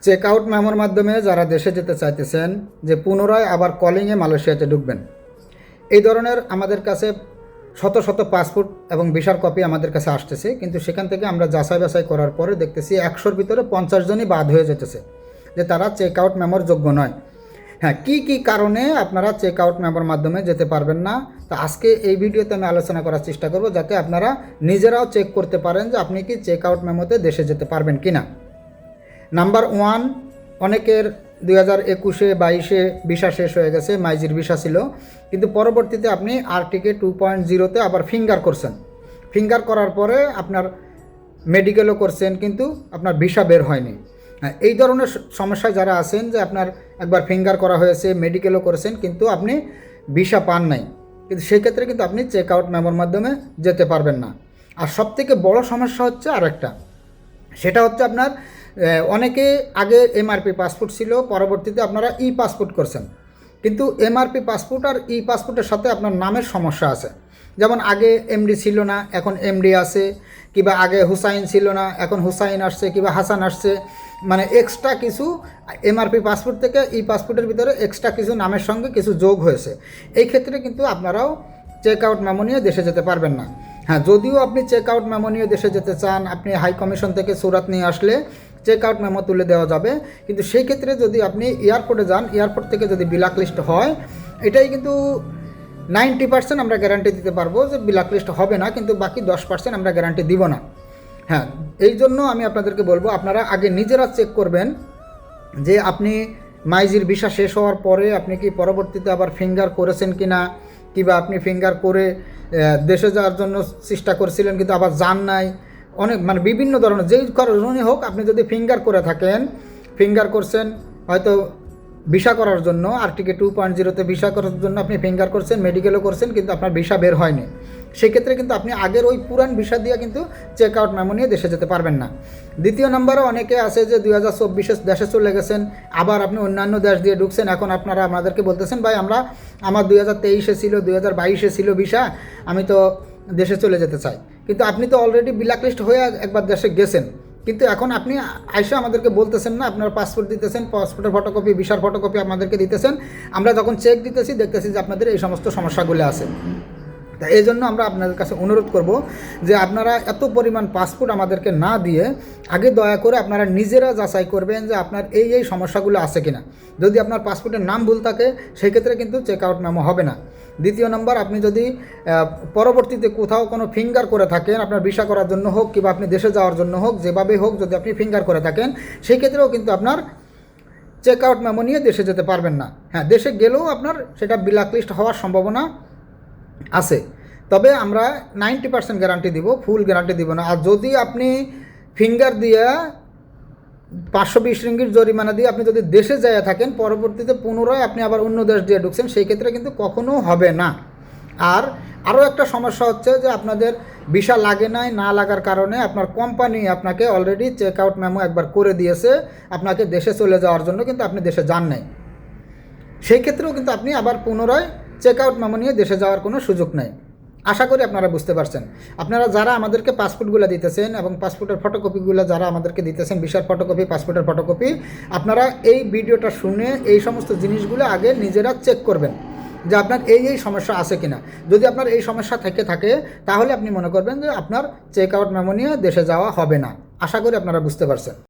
Check out মেমোর মাধ্যমে যারা দেশে যেতে চাইতেছেন যে পুনরায় আবার কলিংয়ে মালয়েশিয়াতে ঢুকবেন, এই ধরনের আমাদের কাছে শত শত পাসপোর্ট এবং ভিসার কপি আমাদের কাছে আসতেছে, কিন্তু সেখান থেকে আমরা যাচাই বাছাই করার পরে দেখতেছি 100-র ভিতরে 50 জনই বাদ হয়ে যেতেছে, যে তারা চেক আউট মেমোর যোগ্য নয়। হ্যাঁ, কি কারণে আপনারা চেক আউট মেমোর মাধ্যমে যেতে পারবেন না, তো আজকে এই ভিডিওতে আমি আলোচনা করার চেষ্টা করব, যাতে আপনারা নিজেরাও চেক করতে পারেন যে আপনি কি চেক আউট মেমোতে দেশে যেতে পারবেন কি না। নাম্বার 1, অনেকের 2021-22 ভিসা শেষ হয়ে গেছে, মাইজির ভিসা ছিল, কিন্তু পরবর্তীতে আপনি আরটিকে 2.0-তে আবার ফিঙ্গার করছেন। ফিঙ্গার করার পরে আপনার মেডিকেলও করছেন, কিন্তু আপনার ভিসা বের হয়নি। হ্যাঁ, এই ধরনের সমস্যায় যারা আছেন যে আপনার একবার ফিঙ্গার করা হয়েছে, মেডিকেলও করেছেন, কিন্তু আপনি ভিসা পান নাই, কিন্তু সেই ক্ষেত্রে কিন্তু আপনি চেক আউট মেমোর মাধ্যমে যেতে পারবেন না। আর সবথেকে বড় সমস্যা হচ্ছে আরেকটা, সেটা হচ্ছে আপনার অনেকে আগে এমআরপি পাসপোর্ট ছিল, পরবর্তীতে আপনারা ই পাসপোর্ট করছেন, কিন্তু এমআরপি পাসপোর্ট আর ই পাসপোর্টের সাথে আপনার নামের সমস্যা আছে। যেমন আগে এমডি ছিল না, এখন এমডি আছে, কিংবা আগে হুসাইন ছিল না, এখন হুসাইন আসছে, কিংবা হাসান আসছে, মানে এক্সট্রা কিছু এমআরপি পাসপোর্ট থেকে ই পাসপোর্টের ভিতরে এক্সট্রা কিছু নামের সঙ্গে কিছু যোগ হয়েছে। এই ক্ষেত্রে কিন্তু আপনারাও চেক আউট মেমো নিয়ে দেশে যেতে পারবেন না। হ্যাঁ, যদিও আপনি চেক আউট মেমো নিয়ে দেশে যেতে চান, আপনি হাই কমিশন থেকে সুরাত নিয়ে আসলে চেক আউট মেমো তুলে দেওয়া যাবে, কিন্তু সেই ক্ষেত্রে যদি আপনি এয়ারপোর্টে যান, এয়ারপোর্ট থেকে যদি ব্ল্যাক লিস্ট হয়, এটাই কিন্তু 90% আমরা গ্যারান্টি দিতে পারবো যে ব্ল্যাক লিস্ট হবে না, কিন্তু বাকি 10% আমরা গ্যারান্টি দিব না। হ্যাঁ, এই জন্য আমি আপনাদেরকে বলবো, আপনারা আগে নিজেরা চেক করবেন যে আপনি মাইজির ভিসা শেষ হওয়ার পরে আপনি কি পরবর্তীতে আবার ফিঙ্গার করেছেন কি না, কিংবা আপনি ফিঙ্গার করে দেশে যাওয়ার জন্য চেষ্টা করেছিলেন কিন্তু আবার যান নাই। অনেক মানে বিভিন্ন ধরনের যেই কারণেই হোক, আপনি যদি ফিঙ্গার করে থাকেন, ফিঙ্গার করছেন হয়তো ভিসা করার জন্য, আরটিকে 2.0-তে ভিসা করার জন্য আপনি ফিঙ্গার করছেন, মেডিকেলও করছেন, কিন্তু আপনার ভিসা বের হয়নি, সেক্ষেত্রে কিন্তু আপনি আগের ওই পুরান ভিসা দিয়ে কিন্তু চেক আউট মেমো নিয়ে দেশে যেতে পারবেন না। দ্বিতীয় নম্বরে অনেকে আছে যে 2024 দেশে চলে গেছেন, আবার আপনি অন্যান্য দেশ দিয়ে ঢুকছেন, এখন আপনারা আমাদেরকে বলতেছেন ভাই আমার 2023 ছিল, 2022 ছিল ভিসা, আমি তো দেশে চলে যেতে চাই, কিন্তু আপনি তো অলরেডি ব্ল্যাক লিস্ট হয়ে একবার দেশে গেছেন, কিন্তু এখন আপনি আইসা আমাদেরকে বলতেছেন না, আপনার পাসপোর্ট দিতেছেন, পাসপোর্টের ফটোকপি, ভিসার ফটোকপি আমাদেরকে দিতেছেন, আমরা যখন চেক দিতেছি দেখতেছি যে আপনাদের এই সমস্ত সমস্যাগুলো আছে। তা এই জন্য আমরা আপনাদের কাছে অনুরোধ করব যে আপনারা এত পরিমাণ পাসপোর্ট আমাদেরকে না দিয়ে আগে দয়া করে আপনারা নিজেরা যাচাই করবেন যে আপনার এই সমস্যাগুলো আছে কিনা। যদি আপনার পাসপোর্টের নাম ভুল থাকে, সেই ক্ষেত্রে কিন্তু চেক আউট মেমো হবে না। দ্বিতীয় নম্বর, আপনি যদি পরবর্তীতে কোথাও কোনো ফিঙ্গার করে থাকেন, আপনার ভিসা করার জন্য হোক কিংবা আপনি দেশে যাওয়ার জন্য হোক, যেভাবে হোক যদি আপনি ফিঙ্গার করে থাকেন, সেই ক্ষেত্রেও কিন্তু আপনার চেক আউট মেমো নিয়ে দেশে যেতে পারবেন না। হ্যাঁ, দেশে গেলেও আপনার সেটা ব্ল্যাক লিস্ট হওয়ার সম্ভাবনা আছে, তবে আমরা 90% গ্যারান্টি দিব, ফুল গ্যারান্টি দিব না। আর যদি আপনি ফিঙ্গার দিয়ে 520 রিঙ্গিট জরিমানা দিয়ে আপনি যদি দেশে যায় থাকেন, পরবর্তীতে পুনরায় আপনি আবার অন্য দেশ দিয়ে ঢুকছেন, সেই ক্ষেত্রে কিন্তু কখনো হবে না। আর আরও একটা সমস্যা হচ্ছে যে আপনাদের ভিসা লাগে নাই, না লাগার কারণে আপনার কোম্পানি আপনাকে অলরেডি চেক আউট মেমো একবার করে দিয়েছে আপনাকে দেশে চলে যাওয়ার জন্য, কিন্তু আপনি দেশে যান নাই, সেই ক্ষেত্রেও কিন্তু আপনি আবার পুনরায় চেক আউট মেমো নিয়ে দেশে যাওয়ার কোনো সুযোগ নেই। আশা করি আপনারা বুঝতে পারছেন। আপনারা যারা আমাদেরকে পাসপোর্টগুলো দিতেছেন এবং পাসপোর্টের ফটোকপিগুলো যারা আমাদেরকে দিতেছেন, ভিসার ফটোকপি, পাসপোর্টের ফটোকপি, আপনারা এই ভিডিওটা শুনে এই সমস্ত জিনিসগুলো আগে নিজেরা চেক করবেন যে আপনার এই সমস্যা আছে কিনা। যদি আপনার এই সমস্যা থেকে থাকে, তাহলে আপনি মনে করবেন যে আপনার চেক আউট মেমো নিয়ে দেশে যাওয়া হবে না। আশা করি আপনারা বুঝতে পারছেন।